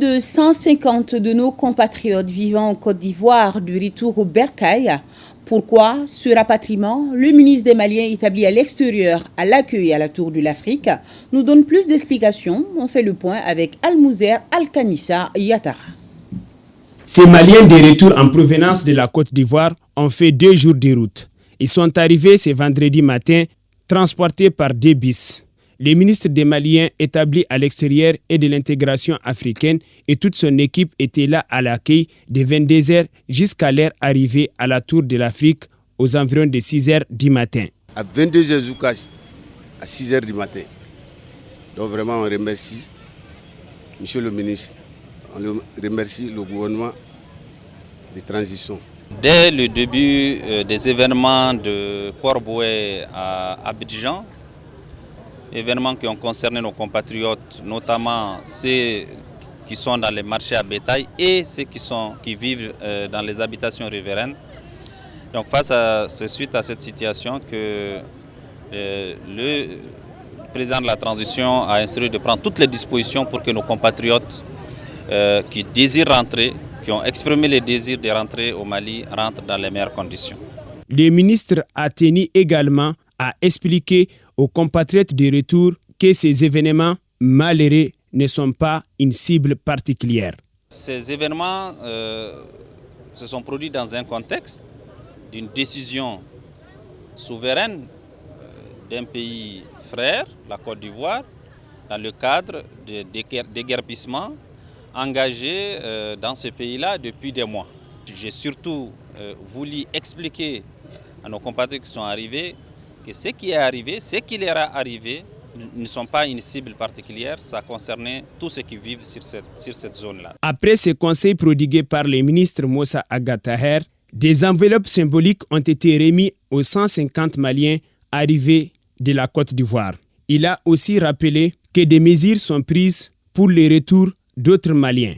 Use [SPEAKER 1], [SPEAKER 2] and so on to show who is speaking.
[SPEAKER 1] de 150 de nos compatriotes vivant en Côte d'Ivoire du retour au bercail. Pourquoi ce rapatriement? Le ministre des Maliens établi à l'extérieur à l'accueil et à la Tour de l'Afrique nous donne plus d'explications. On fait le point avec Almouzer Alkanissa Yatara.
[SPEAKER 2] Ces Maliens de retour en provenance de la Côte d'Ivoire ont fait 2 jours de route. Ils sont arrivés ce vendredi matin, transportés par 2 bus. Le ministre des Maliens établi à l'extérieur et de l'intégration africaine et toute son équipe étaient là à l'accueil de 22h jusqu'à leur arrivée à la Tour de l'Afrique aux environs de 6h du matin.
[SPEAKER 3] À 22h jusqu'à 6h du matin. Donc vraiment on remercie Monsieur le ministre, on remercie le gouvernement de transition.
[SPEAKER 4] Dès le début des événements de Port-Bouët à Abidjan, événements qui ont concerné nos compatriotes, notamment ceux qui sont dans les marchés à bétail et ceux qui vivent dans les habitations riveraines. Donc c'est suite à cette situation que le président de la transition a instruit de prendre toutes les dispositions pour que nos compatriotes qui désirent rentrer, qui ont exprimé le désir de rentrer au Mali, rentrent dans les meilleures conditions.
[SPEAKER 2] Le ministre a tenu également à expliquer aux compatriotes de retour que ces événements malheureux ne sont pas une cible particulière.
[SPEAKER 4] Ces événements se sont produits dans un contexte d'une décision souveraine d'un pays frère, la Côte d'Ivoire, dans le cadre de déguerpissement engagé dans ce pays-là depuis des mois. J'ai surtout voulu expliquer à nos compatriotes qui sont arrivés que ce qui est arrivé, ce qui leur est arrivé, ne sont pas une cible particulière, ça concernait tous ceux qui vivent sur cette zone-là.
[SPEAKER 2] Après ce conseil prodigué par le ministre Moussa Agataher, des enveloppes symboliques ont été remises aux 150 Maliens arrivés de la Côte d'Ivoire. Il a aussi rappelé que des mesures sont prises pour le retour d'autres Maliens.